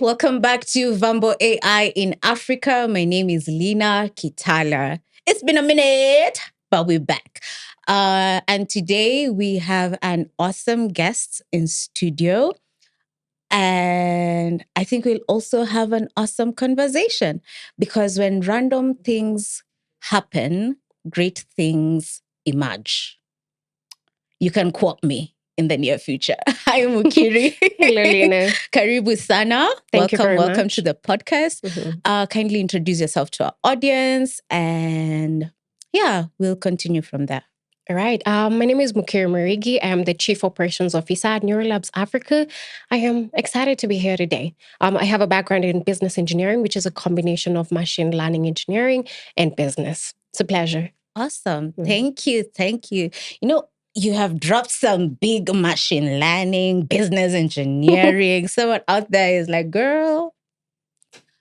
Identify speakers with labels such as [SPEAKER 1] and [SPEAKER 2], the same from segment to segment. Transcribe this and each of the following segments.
[SPEAKER 1] welcome back to Vambo AI in Africa. My name is Linah Kitala. It's been a minute, but we're back. And today we have an awesome guest in studio. And I think we'll also have an awesome conversation because when random things happen, great things emerge. You can quote me in the near future. Hi, Mukiri.
[SPEAKER 2] Hello, Linah.
[SPEAKER 1] Karibu sana.
[SPEAKER 2] Thank you very
[SPEAKER 1] welcome
[SPEAKER 2] much.
[SPEAKER 1] to the podcast. Kindly introduce yourself to our audience and we'll continue from there.
[SPEAKER 2] All right. My name is Mukiri Mwirigi. I am the Chief Operations Officer at Neurolabs Africa. I am excited to be here today. I have a background in business engineering, which is a combination of machine learning engineering and business. It's a pleasure.
[SPEAKER 1] Awesome. Thank you. You know, you have dropped some big machine learning, business engineering. Someone out there is like, girl.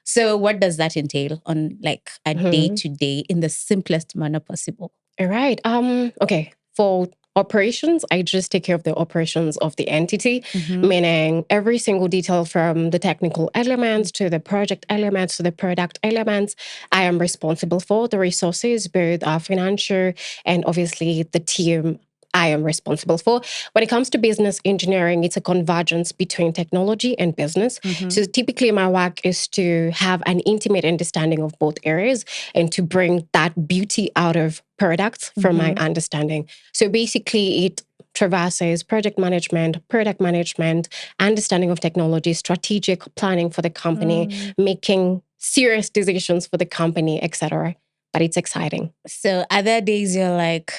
[SPEAKER 1] So what does that entail on like a day-to-day in the simplest manner possible?
[SPEAKER 2] All right. Okay. For operations, I just take care of the operations of the entity, meaning every single detail from the technical elements to the project elements to the product elements, I am responsible for the resources, both financial and obviously the team I am responsible for. When it comes to business engineering, it's a convergence between technology and business. So typically my work is to have an intimate understanding of both areas and to bring that beauty out of products from my understanding. So basically it traverses project management, product management, understanding of technology, strategic planning for the company, making serious decisions for the company, etc. But it's exciting.
[SPEAKER 1] So other days you're like,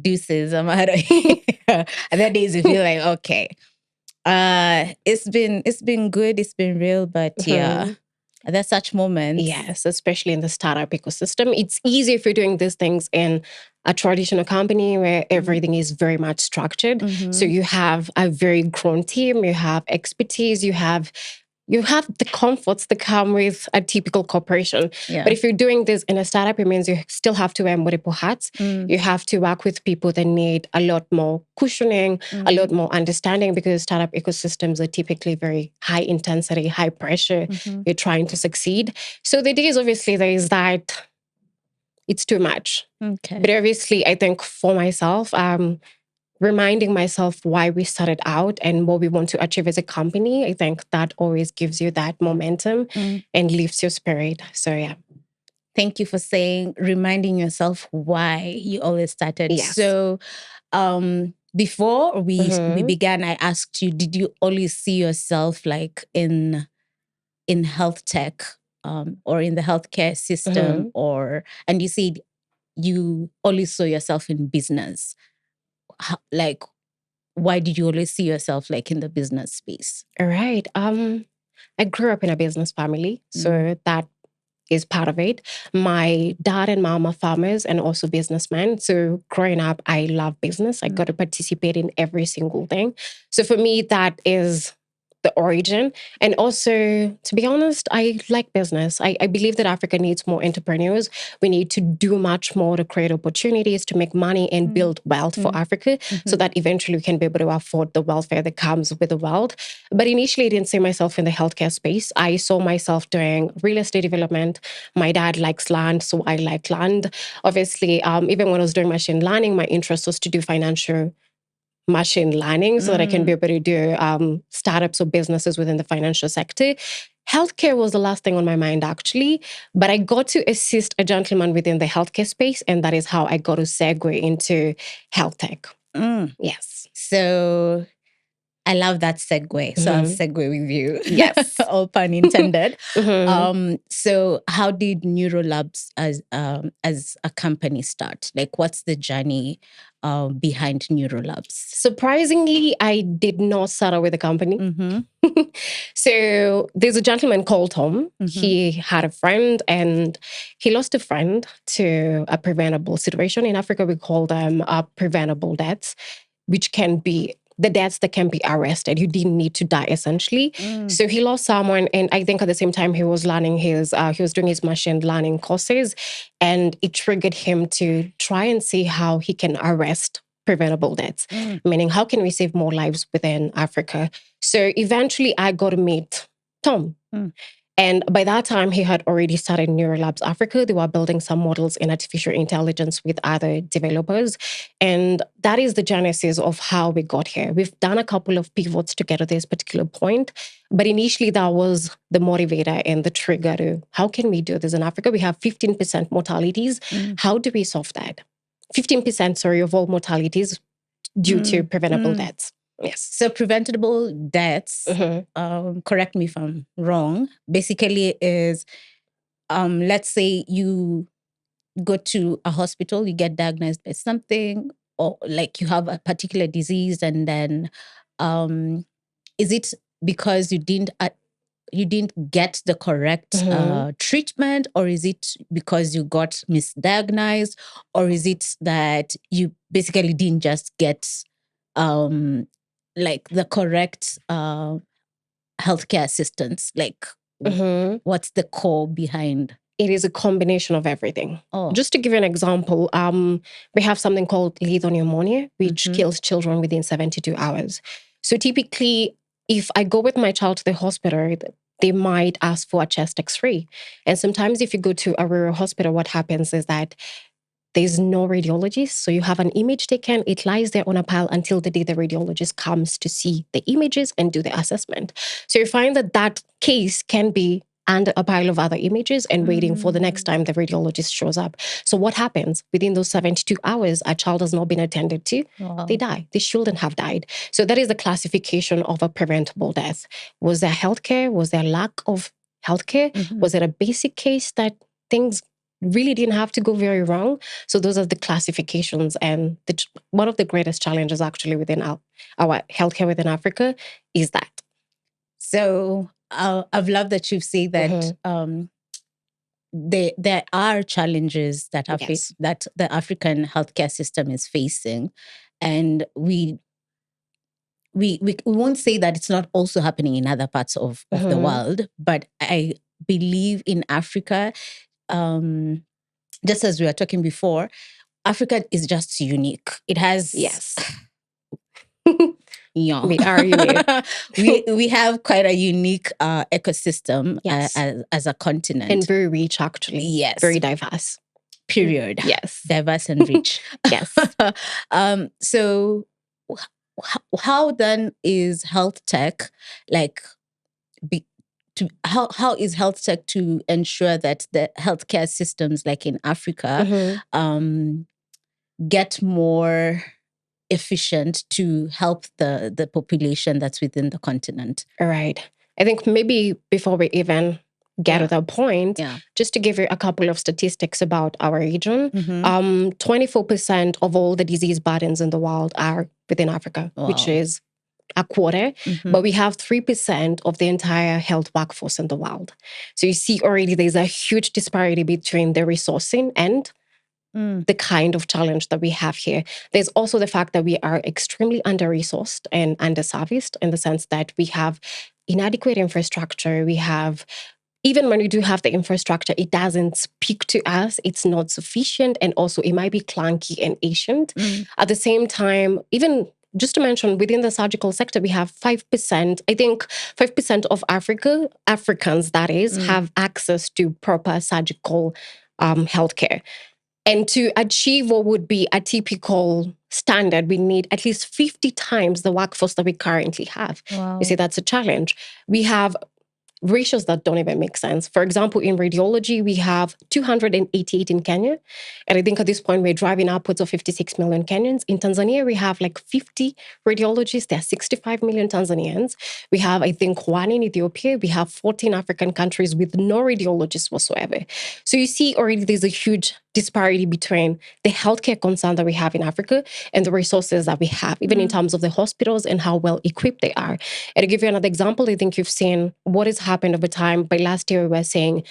[SPEAKER 1] deuces, I'm out of here. Other days you feel like, okay, it's been good, it's been real, but there's such moments.
[SPEAKER 2] Yes, especially in the startup ecosystem. It's easy if you're doing these things in a traditional company where everything is very much structured. So you have a very grown team, you have expertise, you have the comforts that come with a typical corporation. But if you're doing this in a startup, it means you still have to wear multiple hats. You have to work with people that need a lot more cushioning, a lot more understanding, because startup ecosystems are typically very high intensity, high pressure. You're trying to succeed. So the idea is obviously there is that it's too much.
[SPEAKER 1] Okay.
[SPEAKER 2] But obviously, I think for myself, reminding myself why we started out and what we want to achieve as a company, I think that always gives you that momentum and lifts your spirit. So, yeah.
[SPEAKER 1] Thank you for reminding yourself why you always started.
[SPEAKER 2] Yes.
[SPEAKER 1] So, before we began, I asked you, did you always see yourself like in health tech or in the healthcare system, and you said you always saw yourself in business. Like, why did you always see yourself like in the business space?
[SPEAKER 2] All right. I grew up in a business family, so that is part of it. My dad and mom are farmers and also businessmen. So growing up, I love business. I got to participate in every single thing. So for me, that is the origin. And also, to be honest, I like business. I believe that Africa needs more entrepreneurs. We need to do much more to create opportunities, to make money and build wealth for Africa so that eventually we can be able to afford the welfare that comes with the wealth. But initially, I didn't see myself in the healthcare space. I saw myself doing real estate development. My dad likes land, so I like land. Obviously, even when I was doing machine learning, my interest was to do financial machine learning so that I can be able to do startups or businesses within the financial sector. Healthcare was the last thing on my mind, actually, but I got to assist a gentleman within the healthcare space, and that is how I got to segue into health tech. Yes.
[SPEAKER 1] So I love that segue. So I'll segue with you.
[SPEAKER 2] Yes.
[SPEAKER 1] All pun intended. So how did Neurolabs as a company start? Like, what's the journey behind Neurolabs?
[SPEAKER 2] Surprisingly, I did not start out with a company. So there's a gentleman called Tom. He had a friend and he lost a friend to a preventable situation. In Africa, we call them preventable deaths, which can be the deaths that can be arrested. You didn't need to die, essentially. So he lost someone, and I think at the same time he was learning he was doing his machine learning courses, and it triggered him to try and see how he can arrest preventable deaths, meaning how can we save more lives within Africa? So eventually I got to meet Tom. And by that time, he had already started Neurolabs Africa. They were building some models in artificial intelligence with other developers. And that is the genesis of how we got here. We've done a couple of pivots to get to this particular point. But initially, that was the motivator and the trigger to how can we do this in Africa? We have 15% mortalities. How do we solve that? 15%, sorry, of all mortalities due to preventable deaths. Yes.
[SPEAKER 1] So preventable deaths, correct me if I'm wrong, basically is, let's say you go to a hospital, you get diagnosed with something, or like you have a particular disease, and then is it because you didn't get the correct treatment, or is it because you got misdiagnosed, or is it that you basically didn't just get like the correct healthcare assistance? Like, what's the core behind?
[SPEAKER 2] It is a combination of everything. Just to give you an example, we have something called lethal pneumonia, which kills children within 72 hours. So typically, if I go with my child to the hospital, they might ask for a chest X-ray. And sometimes if you go to a rural hospital, what happens is that there's no radiologist. So you have an image taken, it lies there on a pile until the day the radiologist comes to see the images and do the assessment. So you find that that case can be under a pile of other images and waiting for the next time the radiologist shows up. So what happens? Within those 72 hours, a child has not been attended to. Wow. They die. They shouldn't have died. So that is the classification of a preventable death. Was there healthcare? Was there lack of healthcare? Was it a basic case that things really didn't have to go very wrong? So those are the classifications. And one of the greatest challenges actually within our healthcare within Africa is that.
[SPEAKER 1] So I've loved that you've said that there are challenges that are that the African healthcare system is facing, and we won't say that it's not also happening in other parts of the world, but I believe in Africa, just as we were talking before, Africa is just unique. It has
[SPEAKER 2] Yeah. We are unique.
[SPEAKER 1] we have quite a unique ecosystem as a continent.
[SPEAKER 2] And very rich, actually.
[SPEAKER 1] Yes.
[SPEAKER 2] Very diverse.
[SPEAKER 1] Period.
[SPEAKER 2] Yes.
[SPEAKER 1] Diverse and rich.
[SPEAKER 2] Yes.
[SPEAKER 1] So how then is health tech how is health tech to ensure that the healthcare systems like in Africa get more efficient to help the population that's within the continent?
[SPEAKER 2] All right. I think maybe before we even get to that point, just to give you a couple of statistics about our region, 24% of all the disease burdens in the world are within Africa, which is a quarter, but we have 3% of the entire health workforce in the world. So you see already there's a huge disparity between the resourcing and the kind of challenge that we have here. There's also the fact that we are extremely under-resourced and under-serviced in the sense that we have inadequate infrastructure. We have, even when we do have the infrastructure, it doesn't speak to us. It's not sufficient. And also it might be clunky and ancient. At the same time, even just to mention, within the surgical sector, we have 5%, I think 5% of Africans, that is, have access to proper surgical healthcare. And to achieve what would be a typical standard, we need at least 50 times the workforce that we currently have. Wow. You see, that's a challenge. We have ratios that don't even make sense. For example, in radiology, we have 288 in Kenya. And I think at this point, we're driving upwards of 56 million Kenyans. In Tanzania, we have like 50 radiologists. There are 65 million Tanzanians. We have, I think, one in Ethiopia. We have 14 African countries with no radiologists whatsoever. So you see already there's a huge disparity between the healthcare concern that we have in Africa and the resources that we have, even in terms of the hospitals and how well equipped they are. And to give you another example, I think you've seen what has happened over time. By last year, we were saying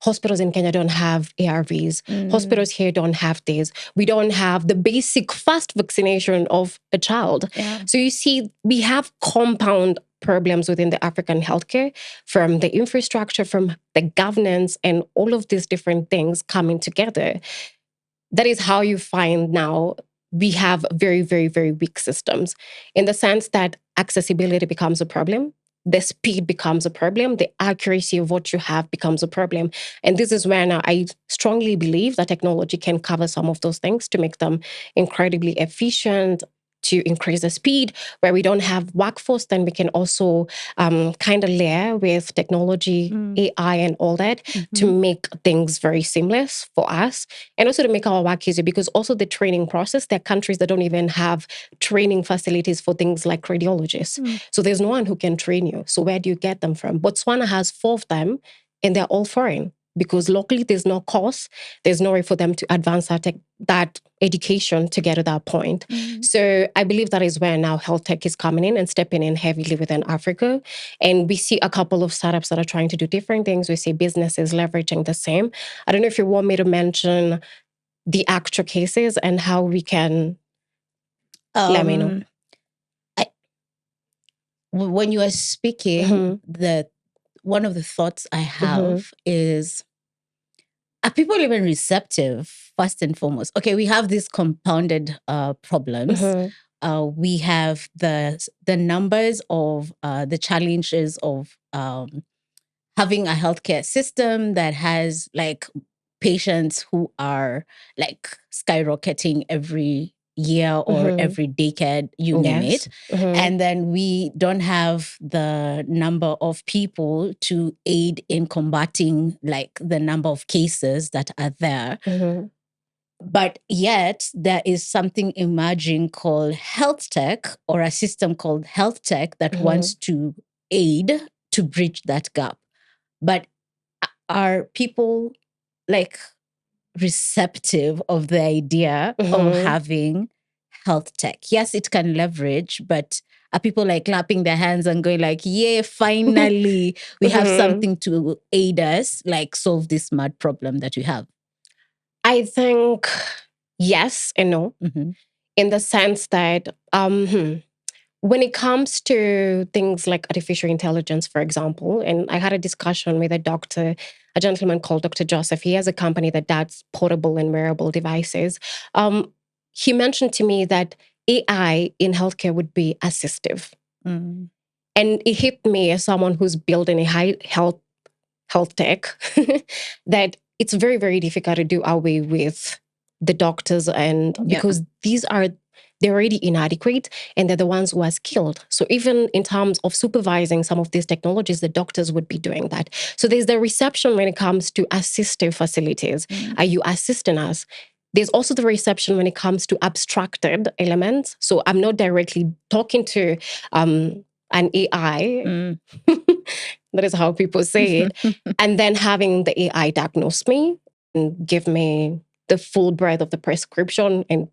[SPEAKER 2] hospitals in Kenya don't have ARVs. Hospitals here don't have this. We don't have the basic fast vaccination of a child. So you see, we have compound problems within the African healthcare, from the infrastructure, from the governance, and all of these different things coming together. That is how you find now we have very, very, very weak systems in the sense that accessibility becomes a problem. The speed becomes a problem. The accuracy of what you have becomes a problem. And this is where now I strongly believe that technology can cover some of those things to make them incredibly efficient, to increase the speed. Where we don't have workforce, then we can also kind of layer with technology, AI and all that to make things very seamless for us and also to make our work easier, because also the training process, there are countries that don't even have training facilities for things like radiologists. So there's no one who can train you. So where do you get them from? Botswana has 4 of them and they're all foreign, because locally there's no course, there's no way for them to advance that education to get to that point. So I believe that is where now health tech is coming in and stepping in heavily within Africa. And we see a couple of startups that are trying to do different things. We see businesses leveraging the same. I don't know if you want me to mention the actual cases and how we can let me know.
[SPEAKER 1] When you are speaking, one of the thoughts I have is, are people even receptive, first and foremost? Okay, we have these compounded problems. We have the numbers of the challenges of having a healthcare system that has like patients who are like skyrocketing every year or every decade, you name it. And then we don't have the number of people to aid in combating like the number of cases that are there. But yet there is something emerging called health tech, or a system called health tech that wants to aid to bridge that gap. But are people like receptive of the idea of having health tech? Yes, it can leverage, but are people like clapping their hands and going like, yeah, finally, we have something to aid us, like solve this mad problem that we have?
[SPEAKER 2] I think yes and no, in the sense that when it comes to things like artificial intelligence, for example, and I had a discussion with a gentleman called Dr. Joseph. He has a company that does portable and wearable devices. He mentioned to me that AI in healthcare would be assistive. And it hit me as someone who's building a high health tech that it's very, very difficult to do away with the doctors, and because they're already inadequate and they're the ones who are skilled. So even in terms of supervising some of these technologies, the doctors would be doing that. So there's the reception when it comes to assistive facilities. Are you assisting us? There's also the reception when it comes to abstracted elements. So I'm not directly talking to an AI. That is how people say it. And then having the AI diagnose me and give me the full breadth of the prescription and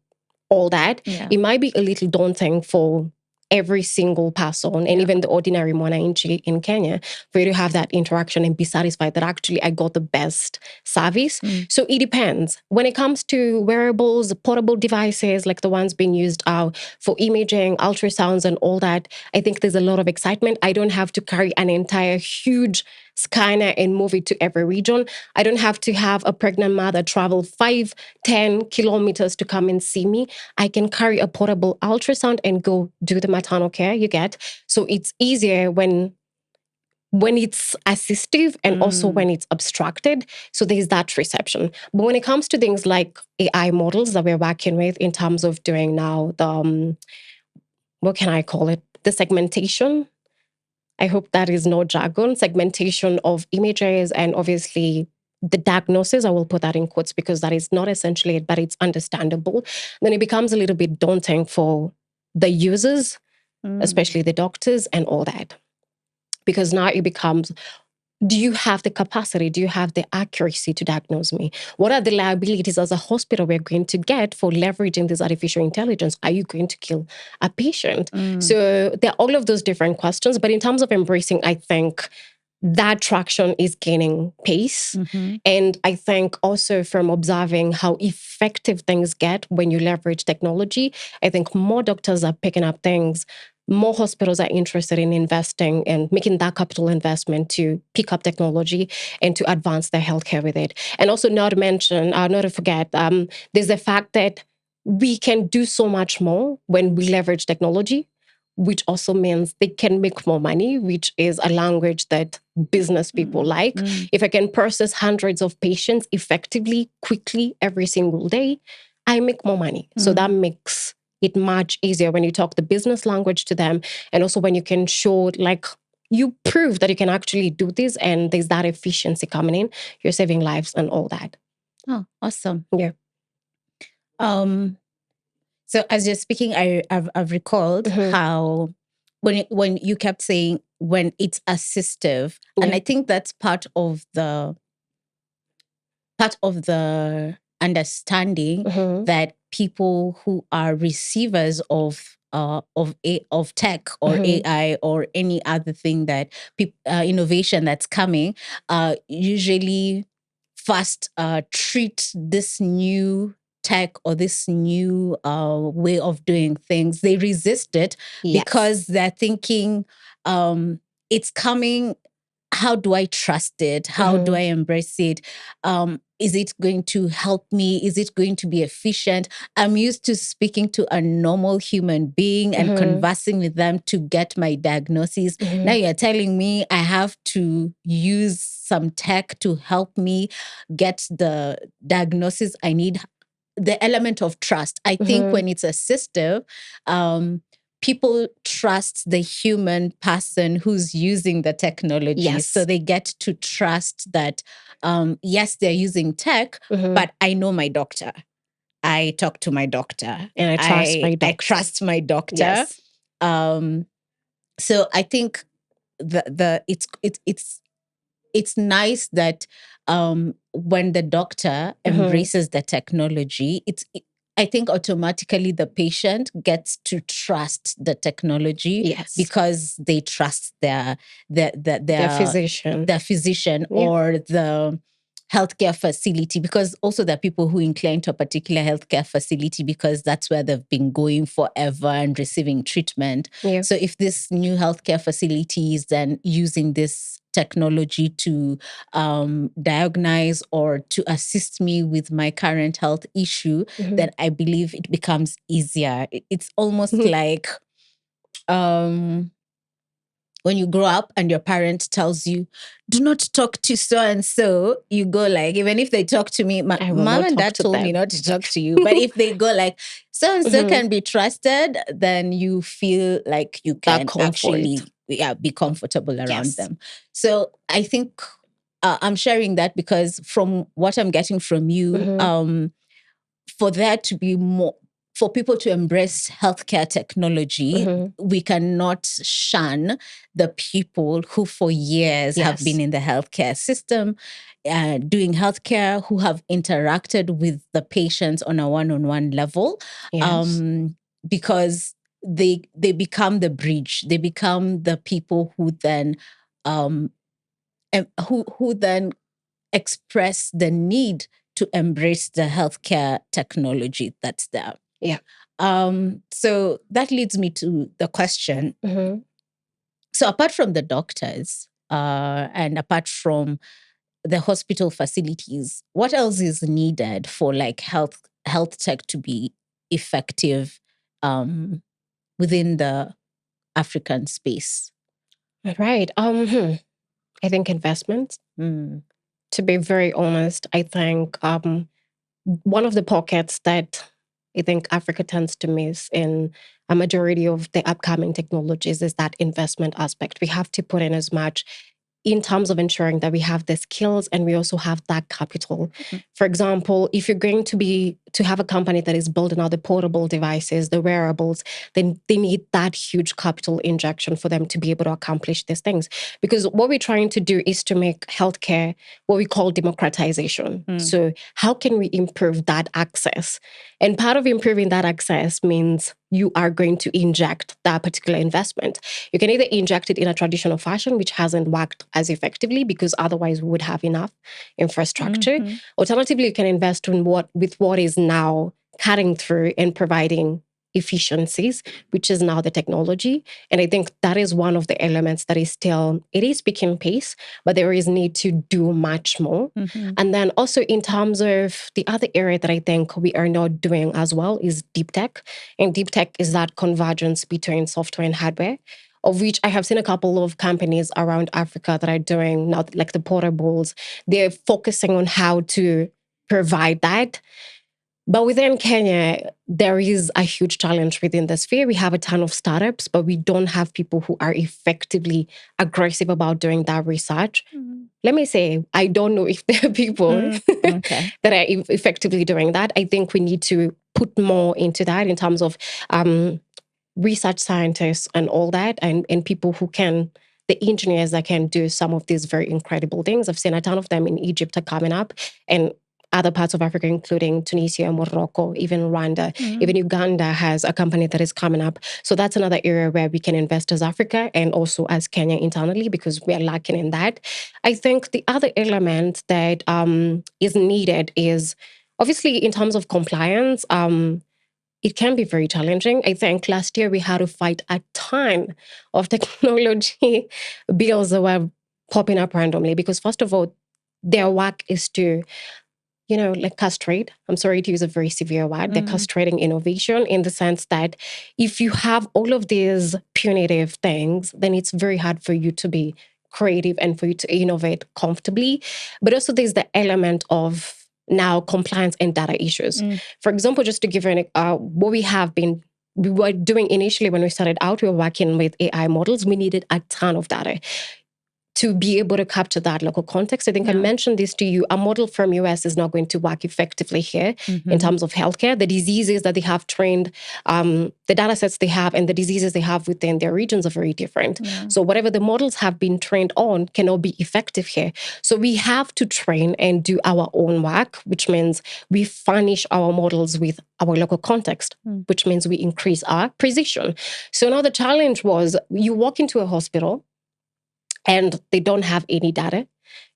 [SPEAKER 2] all that. It might be a little daunting for every single person and even the ordinary mwananchi in Kenya for you to have that interaction and be satisfied that actually I got the best service. So it depends. When it comes to wearables, portable devices like the ones being used for imaging, ultrasounds and all that, I think there's a lot of excitement. I don't have to carry an entire huge scanner and move it to every region. I don't have to have a pregnant mother travel 5-10 kilometers to come and see me. I can carry a portable ultrasound and go do the maternal care you get. So it's easier when it's assistive and also when it's abstracted. So there's that reception. But when it comes to things like AI models that we're working with in terms of doing now the, what can I call it? The segmentation. I hope that is no jargon. Segmentation of images and obviously the diagnosis, I will put that in quotes because that is not essentially it, but it's understandable. Then it becomes a little bit daunting for the users, especially the doctors and all that. Because now it becomes, do you have the capacity? Do you have the accuracy to diagnose me? What are the liabilities as a hospital we're going to get for leveraging this artificial intelligence? Are you going to kill a patient? So there are all of those different questions. But in terms of embracing, I think that traction is gaining pace. And I think also from observing how effective things get when you leverage technology, I think more doctors are picking up things. More hospitals are interested in investing and making that capital investment to pick up technology and to advance their healthcare with it. And also not to forget, there's the fact that we can do so much more when we leverage technology, which also means they can make more money, which is a language that business people like. If I can process hundreds of patients effectively, quickly, every single day, I make more money. So that makes it much easier when you talk the business language to them. And also when you can show, like, you prove that you can actually do this and there's that efficiency coming in, you're saving lives and all that.
[SPEAKER 1] Oh, awesome.
[SPEAKER 2] Yeah.
[SPEAKER 1] So as you're speaking, I've recalled how when you kept saying when it's assistive, and I think that's part of the understanding that people who are receivers of tech or AI or any other thing that innovation that's coming usually first treat this new tech or this new way of doing things. They resist it because they're thinking it's coming. How do I trust it? How do I embrace it? Is it going to help me? Is it going to be efficient? I'm used to speaking to a normal human being and conversing with them to get my diagnosis. Now you're telling me I have to use some tech to help me get the diagnosis I need. The element of trust. I think when it's assistive, people trust the human person who's using the technology.
[SPEAKER 2] Yes.
[SPEAKER 1] So they get to trust that, yes, they're using tech, but I know my doctor. I talk to my doctor.
[SPEAKER 2] And I trust my doctor.
[SPEAKER 1] I trust my doctor.
[SPEAKER 2] Yes.
[SPEAKER 1] So I think it's nice that when the doctor embraces the technology, I think automatically the patient gets to trust the technology because they trust their
[SPEAKER 2] physician,
[SPEAKER 1] or the healthcare facility, because also there are people who incline to a particular healthcare facility because that's where they've been going forever and receiving treatment. So if this new healthcare facility is then using this technology to diagnose or to assist me with my current health issue, then I believe it becomes easier. It's almost like when you grow up and your parent tells you, do not talk to so-and-so, you go like, even if they talk to me, mom and dad told me not to talk to you. But if they go like, so-and-so can be trusted, then you feel like you can actually be comfortable around them. So I think I'm sharing that because from what I'm getting from you, for there to be more, for people to embrace healthcare technology, we cannot shun the people who for years have been in the healthcare system, doing healthcare, who have interacted with the patients on a one-on-one level, because they become the bridge. They become the people who then who then express the need to embrace the healthcare technology that's there. So that leads me to the question. So apart from the doctors and apart from the hospital facilities, what else is needed for like health tech to be effective within the African space?
[SPEAKER 2] Right. I think investment. To be very honest, I think one of the pockets that I think Africa tends to miss in a majority of the upcoming technologies is that investment aspect. We have to put in as much in terms of ensuring that we have the skills and we also have that capital. For example, if you're going to have a company that is building out the portable devices, the wearables, then they need that huge capital injection for them to be able to accomplish these things. Because what we're trying to do is to make healthcare what we call democratization. So how can we improve that access? And part of improving that access means you are going to inject that particular investment. You can either inject it in a traditional fashion, which hasn't worked as effectively because otherwise we would have enough infrastructure. Alternatively, you can invest in what is now cutting through and providing efficiencies, which is now the technology. And I think that is one of the elements that is still, it is picking pace, but there is need to do much more. And then also in terms of the other area that I think we are not doing as well is deep tech. And deep tech is that convergence between software and hardware, of which I have seen a couple of companies around Africa that are doing now, like the portables. They're focusing on how to provide that. But within Kenya, there is a huge challenge within the sphere. We have a ton of startups, but we don't have people who are effectively aggressive about doing that research. Let me say, I don't know if there are people that are effectively doing that. I think we need to put more into that in terms of research scientists and all that, and people who can, the engineers that can do some of these very incredible things. I've seen a ton of them in Egypt are coming up, and other parts of Africa, including Tunisia, Morocco, even Rwanda, even Uganda has a company that is coming up. So that's another area where we can invest as Africa and also as Kenya internally, because we are lacking in that. I think the other element that is needed is obviously in terms of compliance, it can be very challenging. I think last year we had to fight a ton of technology bills that were popping up randomly because, first of all, their work is to, like castrate. I'm sorry to use a very severe word. They're castrating innovation in the sense that if you have all of these punitive things, then it's very hard for you to be creative and for you to innovate comfortably. But also there's the element of now compliance and data issues. For example, just to give you what we were doing initially when we started out, we were working with AI models. We needed a ton of data to be able to capture that local context. I think I mentioned this to you. A model from US is not going to work effectively here in terms of healthcare. The diseases that they have trained, the data sets they have and the diseases they have within their regions are very different. So whatever the models have been trained on cannot be effective here. So we have to train and do our own work, which means we furnish our models with our local context, which means we increase our precision. So now the challenge was you walk into a hospital, and they don't have any data.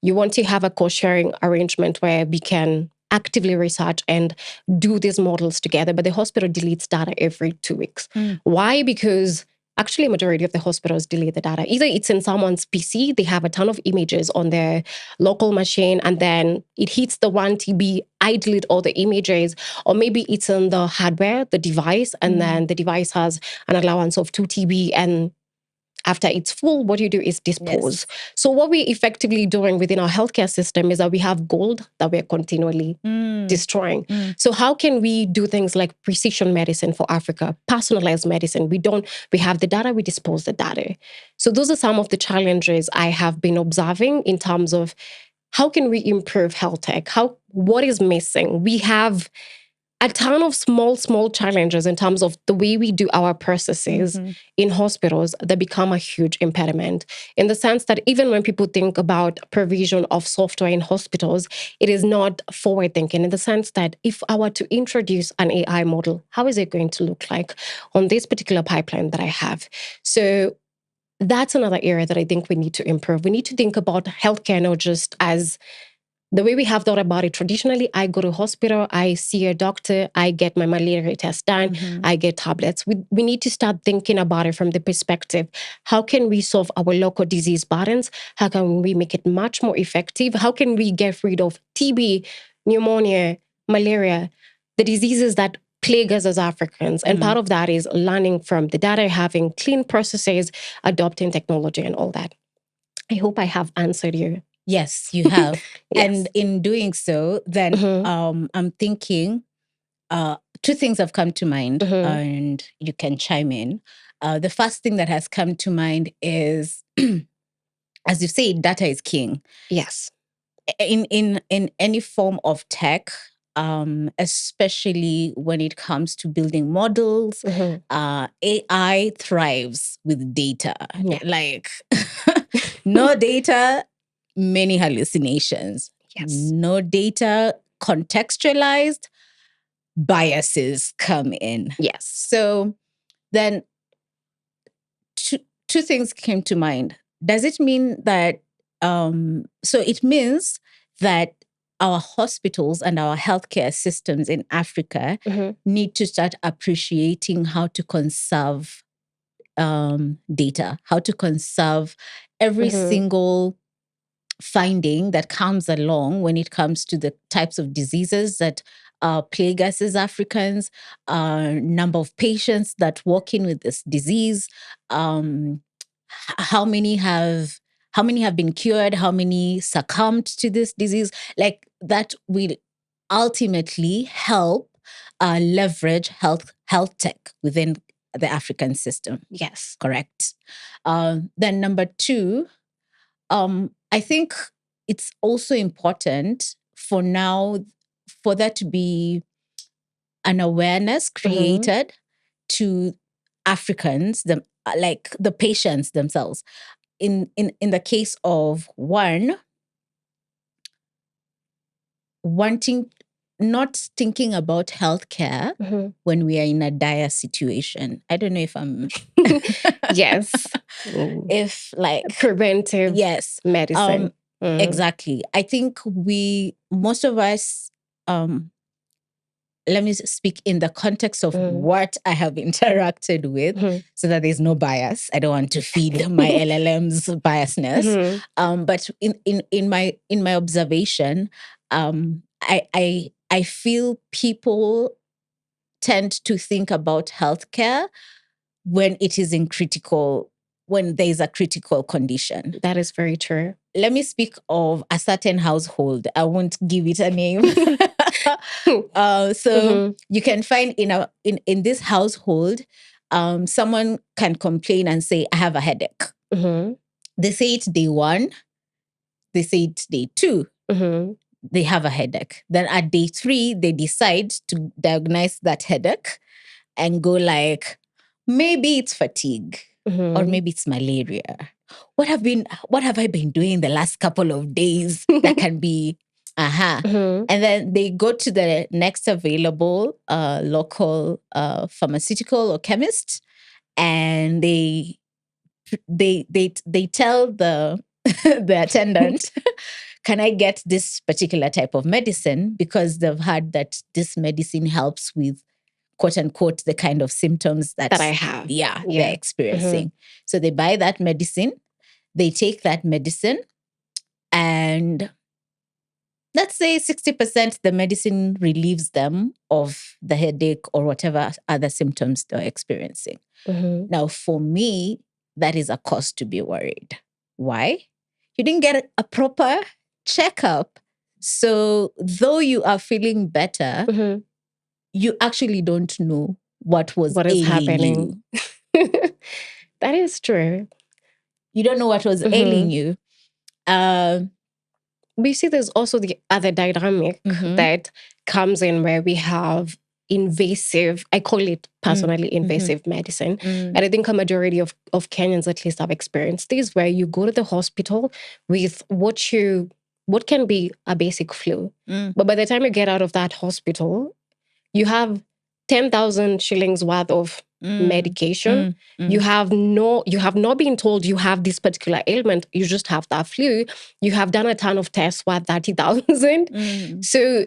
[SPEAKER 2] You want to have a cost-sharing arrangement where we can actively research and do these models together, but the hospital deletes data every 2 weeks. Why? Because actually a majority of the hospitals delete the data. Either it's in someone's PC, they have a ton of images on their local machine, and then it hits the 1 TB, I delete all the images, or maybe it's in the hardware, the device, and then the device has an allowance of 2 TB, and after it's full, what you do is dispose. So what we're effectively doing within our healthcare system is that we have gold that we're continually destroying. So how can we do things like precision medicine for Africa, personalized medicine? We have the data, we dispose the data. So those are some of the challenges I have been observing in terms of how can we improve health tech? What is missing? We have a ton of small challenges in terms of the way we do our processes in hospitals that become a huge impediment, in the sense that even when people think about provision of software in hospitals, it is not forward thinking, in the sense that if I were to introduce an AI model, how is it going to look like on this particular pipeline that I have? So that's another area that I think we need to improve. We need to think about healthcare not just as the way we have thought about it traditionally. I go to hospital, I see a doctor, I get my malaria test done, I get tablets. We need to start thinking about it from the perspective, how can we solve our local disease burdens? How can we make it much more effective? How can we get rid of TB, pneumonia, malaria, the diseases that plague us as Africans? And part of that is learning from the data, having clean processes, adopting technology and all that. I hope I have answered you.
[SPEAKER 1] Yes, you have. And in doing so, then I'm thinking two things have come to mind, and you can chime in. The first thing that has come to mind is, as you say, data is king.
[SPEAKER 2] Yes.
[SPEAKER 1] In any form of tech, especially when it comes to building models, AI thrives with data.
[SPEAKER 2] Yeah.
[SPEAKER 1] Like, no data, many hallucinations.
[SPEAKER 2] Yes.
[SPEAKER 1] No data contextualized, biases come in.
[SPEAKER 2] Yes.
[SPEAKER 1] So then two things came to mind. Does it mean that, so it means that our hospitals and our healthcare systems in Africa need to start appreciating how to conserve data, how to conserve every single finding that comes along when it comes to the types of diseases that plague us as Africans, number of patients that walk in with this disease, how many have been cured, how many succumbed to this disease. Like that will ultimately help leverage health tech within the African system.
[SPEAKER 2] Yes.
[SPEAKER 1] Correct. Then number two, I think it's also important for there to be an awareness created to Africans, like the patients themselves. In the case of one, not thinking about healthcare when we are in a dire situation. I don't know if I'm
[SPEAKER 2] yes.
[SPEAKER 1] If like
[SPEAKER 2] preventive medicine.
[SPEAKER 1] Exactly. I think most of us, let me speak in the context of what I have interacted with so that there's no bias. I don't want to feed my LLM's biasness. But in my observation, I feel people tend to think about healthcare when it is when there is a critical condition.
[SPEAKER 2] That is very true.
[SPEAKER 1] Let me speak of a certain household. I won't give it a name. So you can find in this household, someone can complain and say, I have a headache. They say it day one. They say it day two. They have a headache. Then at day three, they decide to diagnose that headache and go like, maybe it's fatigue or maybe it's malaria. What have I been doing the last couple of days that can be, And then they go to the next available local pharmaceutical or chemist, and they tell the the attendant, can I get this particular type of medicine? Because they've heard that this medicine helps with, quote unquote, the kind of symptoms that
[SPEAKER 2] I have.
[SPEAKER 1] They're experiencing. So they buy that medicine, they take that medicine, and let's say 60% the medicine relieves them of the headache or whatever other symptoms they're experiencing. Now, for me, that is a cause to be worried. Why? You didn't get a proper checkup. So though you are feeling better, you actually don't know what is
[SPEAKER 2] happening. That is true.
[SPEAKER 1] You don't know what was ailing you.
[SPEAKER 2] But you see, there's also the other dynamic that comes in where we have invasive, I call it personally invasive medicine. And I think a majority of Kenyans at least have experienced this, where you go to the hospital with what can be a basic flu. But by the time you get out of that hospital, you have 10,000 shillings worth of medication. You have not been told you have this particular ailment. You just have that flu. You have done a ton of tests worth 30,000. So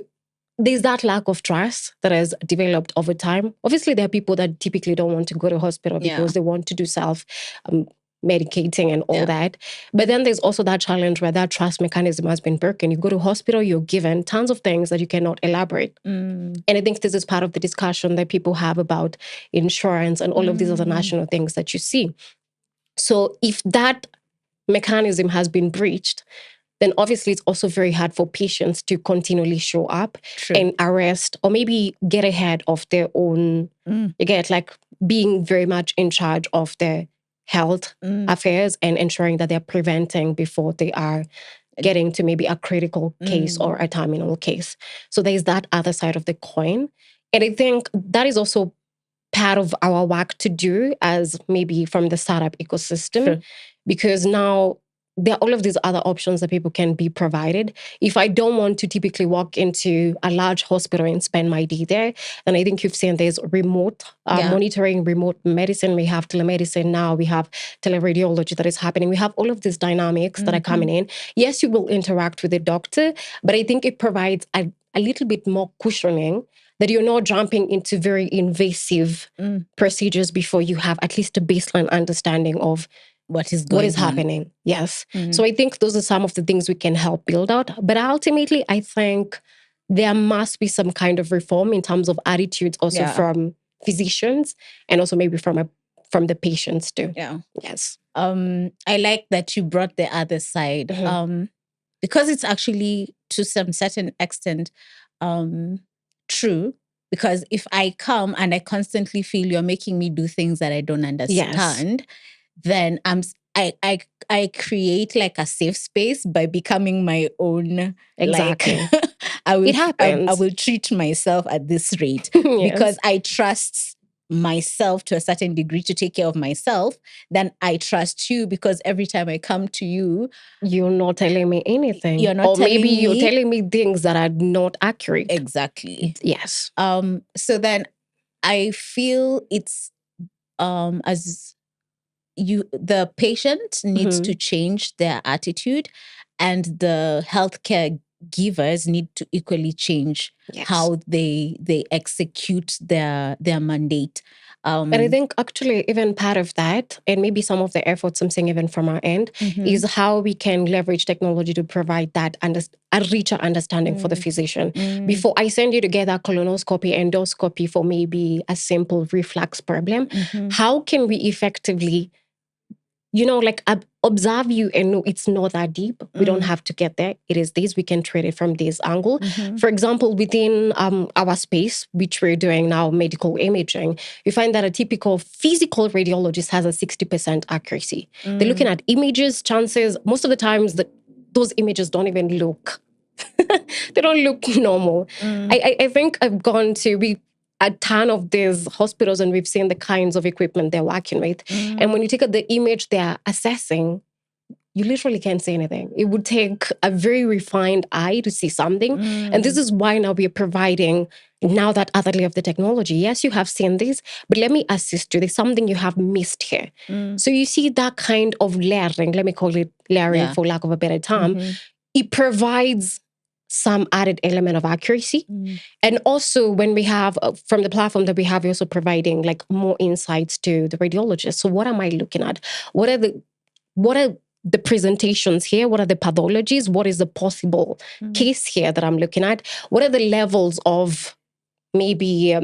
[SPEAKER 2] there's that lack of trust that has developed over time. Obviously, there are people that typically don't want to go to hospital because they want to do self medicating and all that. But then there's also that challenge where that trust mechanism has been broken. You go to hospital, you're given tons of things that you cannot elaborate. And I think this is part of the discussion that people have about insurance and all of these other national things that you see. So if that mechanism has been breached, then obviously it's also very hard for patients to continually show up and arrest or maybe get ahead of their own, you get like being very much in charge of their health affairs and ensuring that they're preventing before they are getting to maybe a critical case or a terminal case. So there's that other side of the coin. And I think that is also part of our work to do as maybe from the startup ecosystem, because now there are all of these other options that people can be provided. If I don't want to typically walk into a large hospital and spend my day there, then I think you've seen there's remote monitoring, remote medicine. We have telemedicine now. We have teleradiology that is happening. We have all of these dynamics that are coming in. Yes, you will interact with the doctor, but I think it provides a little bit more cushioning that you're not jumping into very invasive procedures before you have at least a baseline understanding of
[SPEAKER 1] what is
[SPEAKER 2] happening. Yes. So I think those are some of the things we can help build out. But ultimately, I think there must be some kind of reform in terms of attitudes also from physicians and also maybe from the patients too.
[SPEAKER 1] Yeah.
[SPEAKER 2] Yes.
[SPEAKER 1] I like that you brought the other side. Because it's actually to some certain extent true. Because if I come and I constantly feel you're making me do things that I don't understand, then I create like a safe space by becoming my own.
[SPEAKER 2] Exactly.
[SPEAKER 1] Like,
[SPEAKER 2] it happens.
[SPEAKER 1] I will treat myself at this rate because I trust myself to a certain degree to take care of myself. Then I trust you because every time I come to you,
[SPEAKER 2] you're not telling me anything.
[SPEAKER 1] You're not
[SPEAKER 2] or
[SPEAKER 1] telling
[SPEAKER 2] maybe
[SPEAKER 1] me,
[SPEAKER 2] you're telling me things that are not accurate.
[SPEAKER 1] Exactly.
[SPEAKER 2] Yes.
[SPEAKER 1] So then I feel it's as the patient needs to change their attitude, and the healthcare givers need to equally change how they execute their mandate.
[SPEAKER 2] And I think actually even part of that, and maybe some of the efforts I'm saying even from our end, is how we can leverage technology to provide that a richer understanding for the physician. Before I send you to get a colonoscopy, endoscopy for maybe a simple reflux problem, how can we effectively observe you and know it's not that deep. We don't have to get there. It is this. We can treat it from this angle. For example, within our space, which we're doing now, medical imaging, you find that a typical physical radiologist has a 60% accuracy. They're looking at images, chances. Most of the times, those images don't even look, they don't look normal. I think I've gone to a ton of these hospitals and we've seen the kinds of equipment they're working with. And when you take the image they're assessing, you literally can't say anything. It would take a very refined eye to see something. And this is why now we're providing now that other layer of the technology. Yes, you have seen this, but let me assist you. There's something you have missed here. So you see that kind of layering, let me call it layering for lack of a better term. It provides some added element of accuracy. And also when we have, from the platform that we have, we're also providing like more insights to the radiologist. So what am I looking at? What are the presentations here? What are the pathologies? What is the possible case here that I'm looking at? What are the levels of maybe,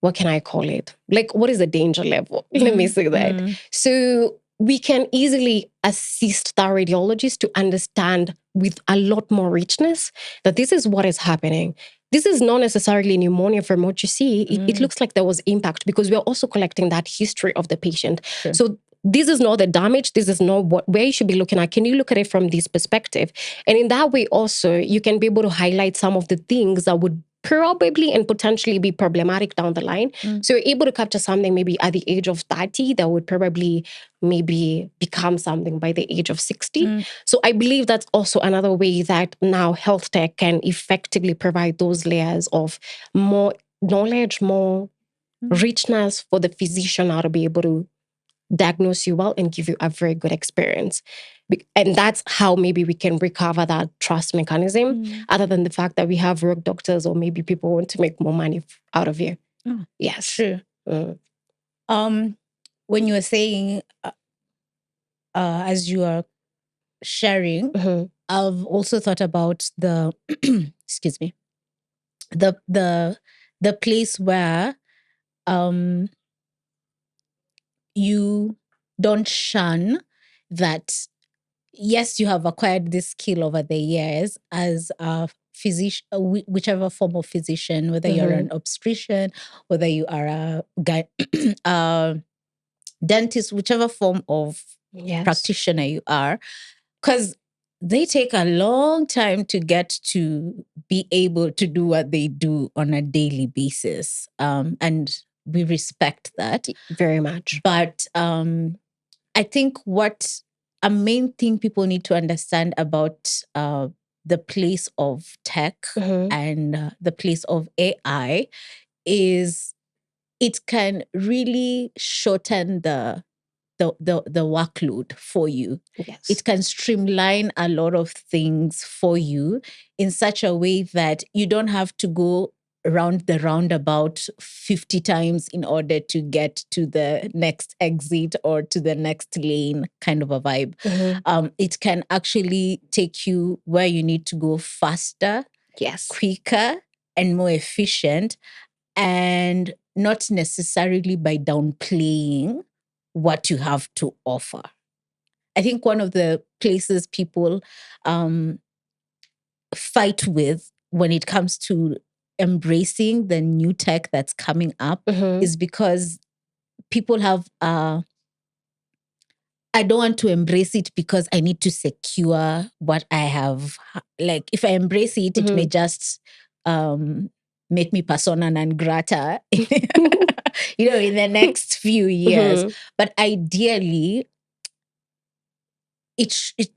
[SPEAKER 2] what can I call it? Like, what is the danger level? Let me say that. So we can easily assist the radiologist to understand with a lot more richness that this is what is happening. This is not necessarily pneumonia from what you see. It looks like there was impact because we're also collecting that history of the patient. Sure. So this is not the damage. This is not where you should be looking at. Can you look at it from this perspective? And in that way also, you can be able to highlight some of the things that would probably and potentially be problematic down the line. So you're able to capture something maybe at the age of 30 that would probably maybe become something by the age of 60. So I believe that's also another way that now health tech can effectively provide those layers of more knowledge, more richness for the physician now to be able to diagnose you well and give you a very good experience. And that's how maybe we can recover that trust mechanism, other than the fact that we have rogue doctors or maybe people want to make more money out of you. Yes.
[SPEAKER 1] True. When you were saying, as you are sharing, I've also thought about the, excuse me, the place where you don't shun that. Yes, you have acquired this skill over the years as a physician, whichever form of physician, whether you're an obstetrician, whether you are a dentist, whichever form of practitioner you are, because they take a long time to get to be able to do what they do on a daily basis. And we respect that.
[SPEAKER 2] Very much.
[SPEAKER 1] But I think what a main thing people need to understand about the place of tech and the place of AI is it can really shorten the workload for you.
[SPEAKER 2] Yes.
[SPEAKER 1] It can streamline a lot of things for you in such a way that you don't have to go around the roundabout 50 times in order to get to the next exit or to the next lane, kind of a vibe. It can actually take you where you need to go faster,
[SPEAKER 2] Yes,
[SPEAKER 1] quicker, and more efficient, and not necessarily by downplaying what you have to offer. I think one of the places people fight with when it comes to embracing the new tech that's coming up is because people have I don't want to embrace it because I need to secure what I have. Like, if I embrace it, it may just make me persona non grata, in the next few years. But ideally,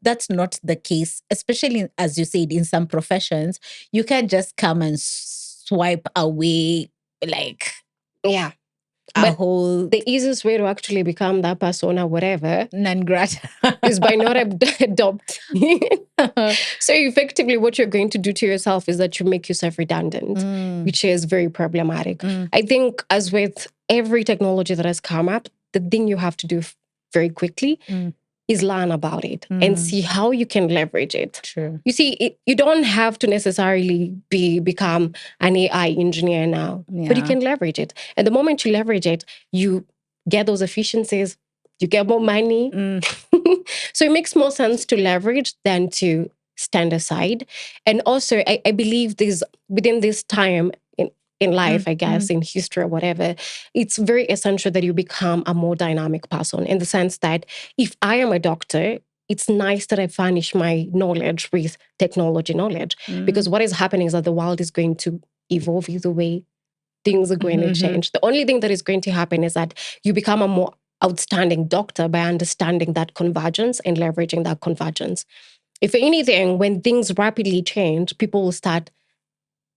[SPEAKER 1] that's not the case, especially as you said, in some professions, you can't just come and swipe away like
[SPEAKER 2] but
[SPEAKER 1] whole
[SPEAKER 2] the easiest way to actually become that persona, whatever,
[SPEAKER 1] non grata
[SPEAKER 2] is by not adopting. So effectively, what you're going to do to yourself is that you make yourself redundant, which is very problematic. I think, as with every technology that has come up, the thing you have to do very quickly is learn about it and see how you can leverage it.
[SPEAKER 1] True.
[SPEAKER 2] You see, you don't have to necessarily become an AI engineer now, but you can leverage it. And the moment you leverage it, you get those efficiencies, you get more money. So it makes more sense to leverage than to stand aside. And also, I believe within this time in life, I guess, in history or whatever, it's very essential that you become a more dynamic person, in the sense that if I am a doctor, it's nice that I furnish my knowledge with technology knowledge, because what is happening is that the world is going to evolve either way. Things are going to change. The only thing that is going to happen is that you become a more outstanding doctor by understanding that convergence and leveraging that convergence. If anything, when things rapidly change, people will start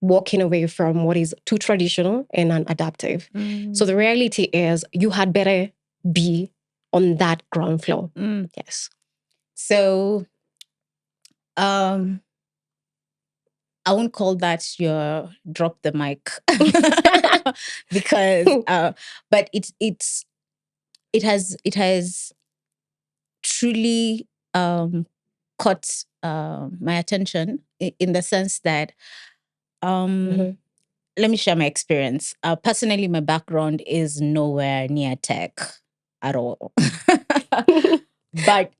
[SPEAKER 2] walking away from what is too traditional and unadaptive. So the reality is you had better be on that ground floor. Yes.
[SPEAKER 1] So I won't call that your drop the mic because but it has truly caught my attention in the sense that let me share my experience. Personally, my background is nowhere near tech at all. But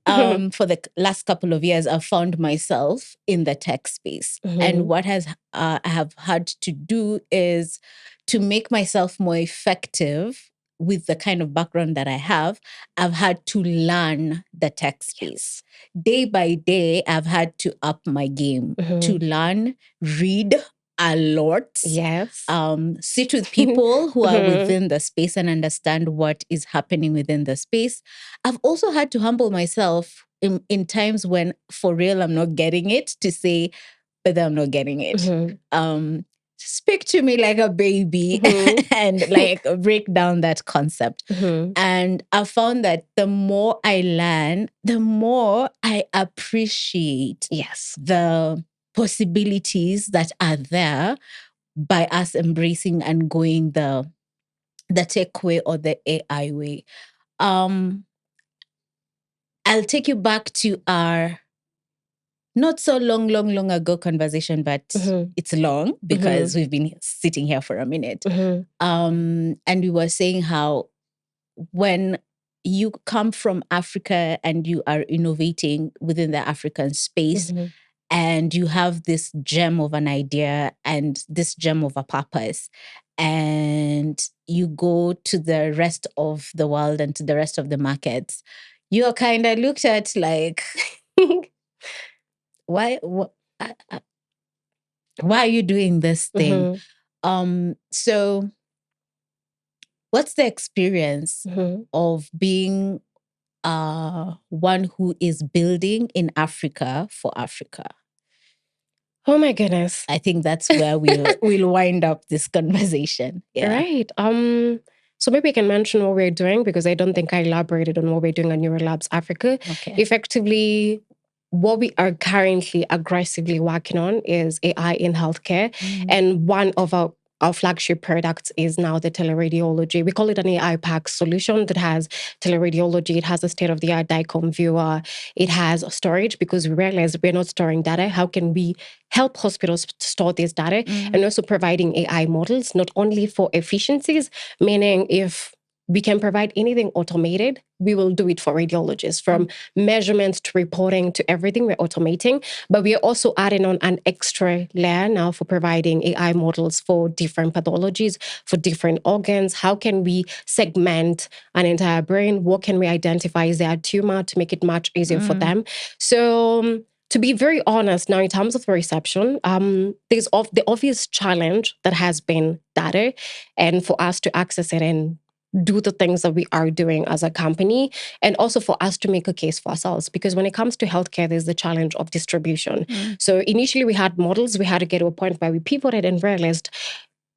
[SPEAKER 1] for the last couple of years, I've found myself in the tech space. And what I have had to do is to make myself more effective with the kind of background that I have. I've had to learn the tech space. Day by day, I've had to up my game to learn, read a lot.
[SPEAKER 2] Yes.
[SPEAKER 1] Sit with people who are within the space and understand what is happening within the space. I've also had to humble myself in times when, for real, I'm not getting it, to say, but I'm not getting it. Speak to me like a baby and like break down that concept. And I found that the more I learn, the more I appreciate the possibilities that are there by us embracing and going the tech way or the AI way. I'll take you back to our not so long ago conversation, but it's long because we've been sitting here for a minute. And we were saying how when you come from Africa and you are innovating within the African space, and you have this gem of an idea and this gem of a purpose, and you go to the rest of the world and to the rest of the markets, you're kind of looked at like, why are you doing this thing? So what's the experience of being one who is building in Africa for Africa?
[SPEAKER 2] Oh my goodness.
[SPEAKER 1] I think that's where we'll wind up this conversation. Yeah.
[SPEAKER 2] Right. So maybe I can mention what we're doing, because I don't think I elaborated on what we're doing at Neurolabs Africa.
[SPEAKER 1] Okay.
[SPEAKER 2] Effectively, what we are currently aggressively working on is AI in healthcare. And one of our flagship products is now the teleradiology. We call it an AI pack solution that has teleradiology. It has a state-of-the-art DICOM viewer. It has storage, because we realize we're not storing data. How can we help hospitals store this data? And also providing AI models, not only for efficiencies, meaning if we can provide anything automated, we will do it for radiologists, from measurements to reporting to everything we're automating. But we are also adding on an extra layer now for providing AI models for different pathologies, for different organs. How can we segment an entire brain? What can we identify? Is there a tumor, to make it much easier for them? So to be very honest, now in terms of the reception, there's the obvious challenge that has been data, and for us to access it and do the things that we are doing as a company, and also for us to make a case for ourselves. Because when it comes to healthcare, there's the challenge of distribution. So initially we had models, we had to get to a point where we pivoted and realized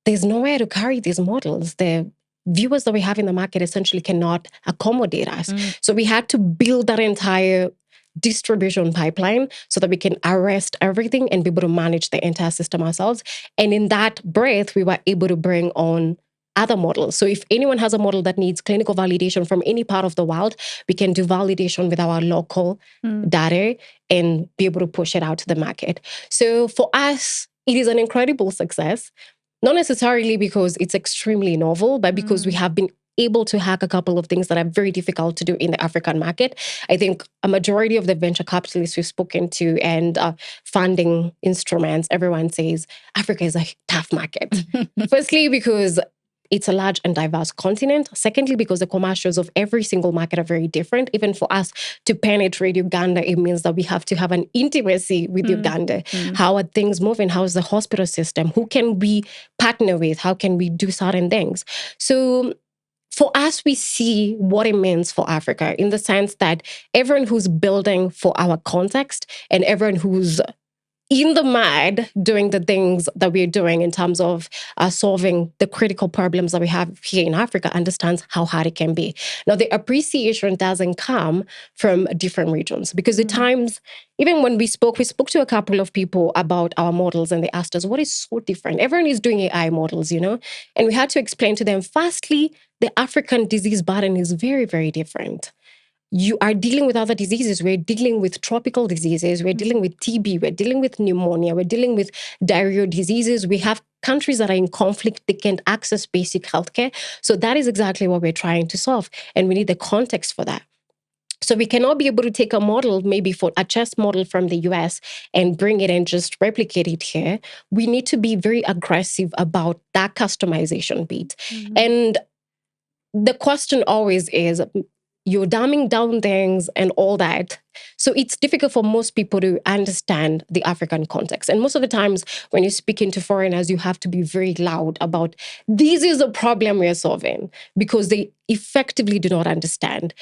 [SPEAKER 2] there's nowhere to carry these models. The viewers that we have in the market essentially cannot accommodate us. So we had to build that entire distribution pipeline so that we can arrest everything and be able to manage the entire system ourselves. And in that breath, we were able to bring on other models. So if anyone has a model that needs clinical validation from any part of the world, we can do validation with our local data and be able to push it out to the market. So for us, it is an incredible success, not necessarily because it's extremely novel, but because we have been able to hack a couple of things that are very difficult to do in the African market. I think a majority of the venture capitalists we've spoken to and funding instruments, everyone says Africa is a tough market. Firstly, because it's a large and diverse continent. Secondly, because the commercials of every single market are very different. Even for us to penetrate Uganda, it means that we have to have an intimacy with Uganda. How are things moving? How is the hospital system? Who can we partner with? How can we do certain things? So for us, we see what it means for Africa in the sense that everyone who's building for our context and everyone who's in the mud doing the things that we're doing in terms of solving the critical problems that we have here in Africa understands how hard it can be. Now, the appreciation doesn't come from different regions, because at times, even when we spoke to a couple of people about our models, and they asked us, what is so different? Everyone is doing AI models, and we had to explain to them, firstly, the African disease burden is very, very different. You are dealing with other diseases. We're dealing with tropical diseases. We're dealing with TB. We're dealing with pneumonia. We're dealing with diarrheal diseases. We have countries that are in conflict. They can't access basic healthcare. So that is exactly what we're trying to solve. And we need the context for that. So we cannot be able to take a model, maybe for a chess model from the US, and bring it and just replicate it here. We need to be very aggressive about that customization bit. And the question always is, you're dumbing down things and all that. So it's difficult for most people to understand the African context. And most of the times when you're speaking to foreigners, you have to be very loud about, this is a problem we're solving, because they effectively do not understand.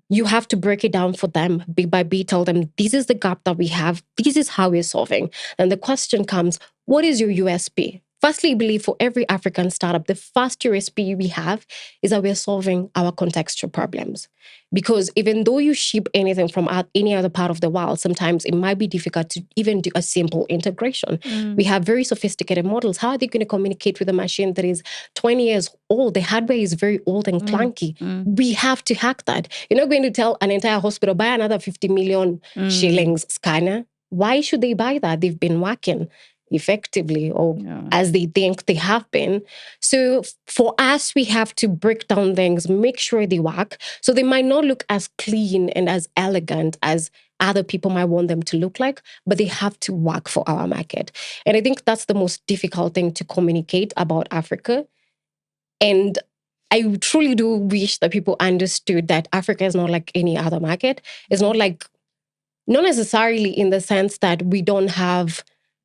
[SPEAKER 2] You have to break it down for them bit by bit, tell them, this is the gap that we have. This is how we're solving. And the question comes, what is your USP? Firstly, I believe for every African startup, the first USP we have is that we're solving our contextual problems. Because even though you ship anything from any other part of the world, sometimes it might be difficult to even do a simple integration. We have very sophisticated models. How are they going to communicate with a machine that is 20 years old? The hardware is very old and clunky. We have to hack that. You're not going to tell an entire hospital, buy another 50 million shillings scanner. Why should they buy that? They've been working effectively, or as they think they have been. So for us, we have to break down things, make sure they work. So they might not look as clean and as elegant as other people might want them to look like, but they have to work for our market. And I think that's the most difficult thing to communicate about Africa. And I truly do wish that people understood that Africa is not like any other market. It's not necessarily in the sense that we don't have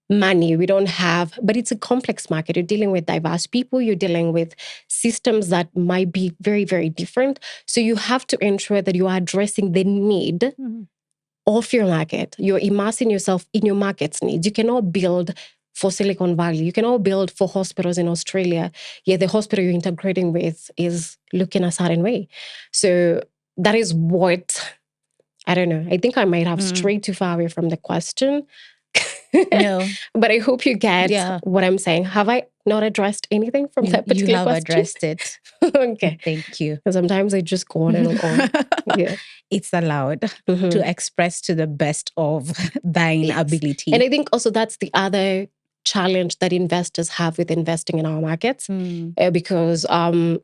[SPEAKER 2] money. We don't have, but it's a complex market. You're dealing with diverse people. You're dealing with systems that might be very, very different. So you have to ensure that you are addressing the need of your market. You're immersing yourself in your market's needs. You cannot build for Silicon Valley. You cannot build for hospitals in Australia. Yeah, the hospital you're integrating with is looking a certain way. So that is what, I don't know. I think I might have strayed too far away from the question.
[SPEAKER 1] No.
[SPEAKER 2] But I hope you get what I'm saying. Have I not addressed anything from that particular question?
[SPEAKER 1] You have addressed it.
[SPEAKER 2] Okay.
[SPEAKER 1] Thank you.
[SPEAKER 2] Sometimes I just go on and on. Yeah.
[SPEAKER 1] It's allowed to express to the best of thine ability.
[SPEAKER 2] And I think also that's the other challenge that investors have with investing in our markets, because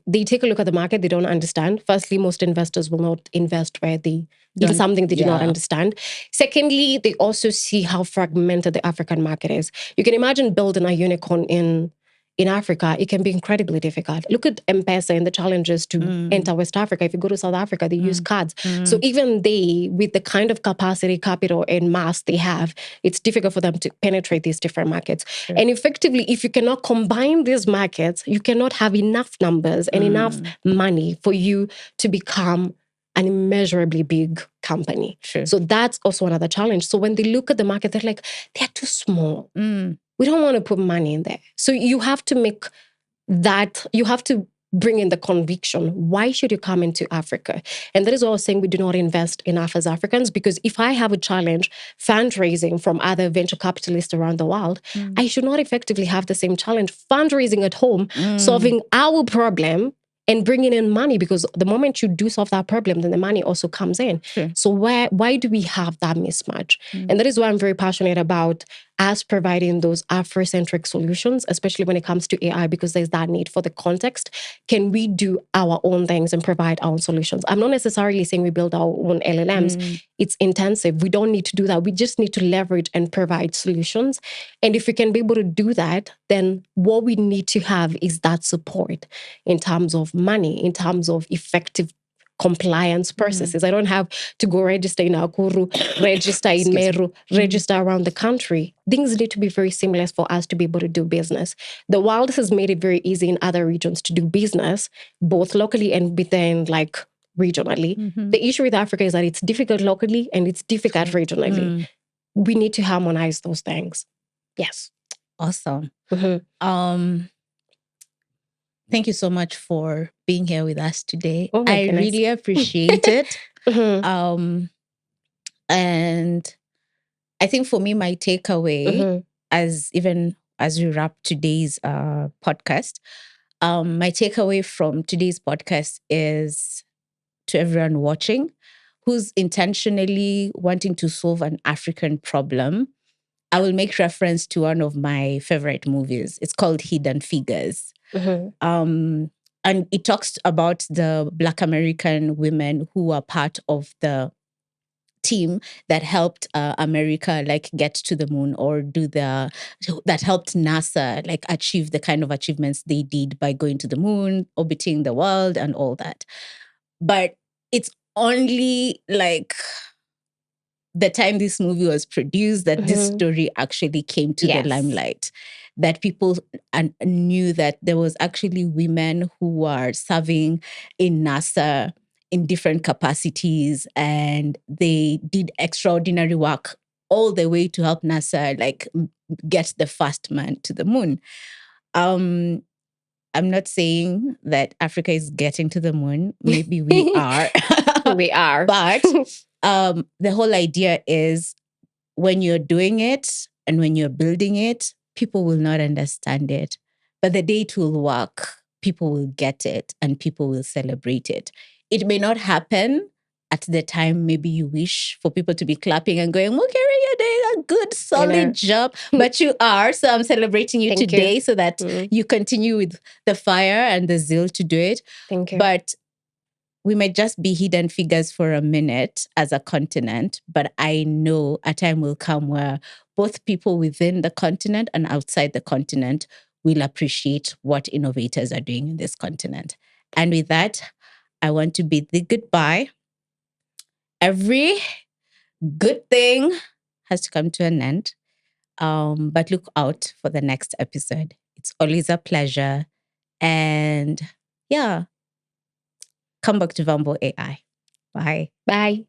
[SPEAKER 2] they take a look at the market, they don't understand. Firstly, most investors will not invest where they into something they do not understand. Secondly, they also see how fragmented the African market is. You can imagine building a unicorn in Africa, it can be incredibly difficult. Look at M-Pesa and the challenges to enter West Africa. If you go to South Africa, they use cards. So even they, with the kind of capacity, capital, and mass they have, it's difficult for them to penetrate these different markets. Sure. And effectively, if you cannot combine these markets, you cannot have enough numbers and enough money for you to become an immeasurably big company. Sure. So that's also another challenge. So when they look at the market, they're like, they're too small. We don't want to put money in there. So you have to make that, you have to bring in the conviction. Why should you come into Africa? And that is why I was saying we do not invest enough as Africans, because if I have a challenge fundraising from other venture capitalists around the world, I should not effectively have the same challenge fundraising at home, solving our problem and bringing in money, because the moment you do solve that problem, then the money also comes in. Sure. So why do we have that mismatch? And that is why I'm very passionate about us providing those Afrocentric solutions, especially when it comes to AI, because there's that need for the context. Can we do our own things and provide our own solutions? I'm not necessarily saying we build our own LLMs. It's intensive. We don't need to do that. We just need to leverage and provide solutions. And if we can be able to do that, then what we need to have is that support in terms of money, in terms of effective compliance processes. I don't have to go register in Nakuru, register in Meru, register around the country. Things need to be very seamless for us to be able to do business. The world has made it very easy in other regions to do business, both locally and within regionally. The issue with Africa is that it's difficult locally and it's difficult regionally. We need to harmonize those things. Yes.
[SPEAKER 1] Awesome. Thank you so much for being here with us today. I really appreciate it. And I think for me, my takeaway, as we wrap today's podcast, my takeaway from today's podcast is to everyone watching who's intentionally wanting to solve an African problem. I will make reference to one of my favorite movies. It's called Hidden Figures. And it talks about the Black American women who are part of the team that helped America get to the moon, or that helped NASA achieve the kind of achievements they did by going to the moon, orbiting the world and all that. But it's only the time this movie was produced that this story actually came to the limelight, that people knew that there was actually women who were serving in NASA in different capacities, and they did extraordinary work all the way to help NASA get the first man to the moon. I'm not saying that Africa is getting to the moon. Maybe we are.
[SPEAKER 2] We are.
[SPEAKER 1] But the whole idea is, when you're doing it and when you're building it, people will not understand it. But the day it will work, people will get it and people will celebrate it. It may not happen at the time maybe you wish for people to be clapping and going, Mukiri, you're doing a good, solid job. But you are. So I'm celebrating you today so that you continue with the fire and the zeal to do it.
[SPEAKER 2] Thank you.
[SPEAKER 1] But we might just be hidden figures for a minute as a continent, but I know a time will come where both people within the continent and outside the continent will appreciate what innovators are doing in this continent. And with that, I want to bid the goodbye. Every good thing has to come to an end. But look out for the next episode. It's always a pleasure. And yeah, come back to Vambo AI. Bye.
[SPEAKER 2] Bye.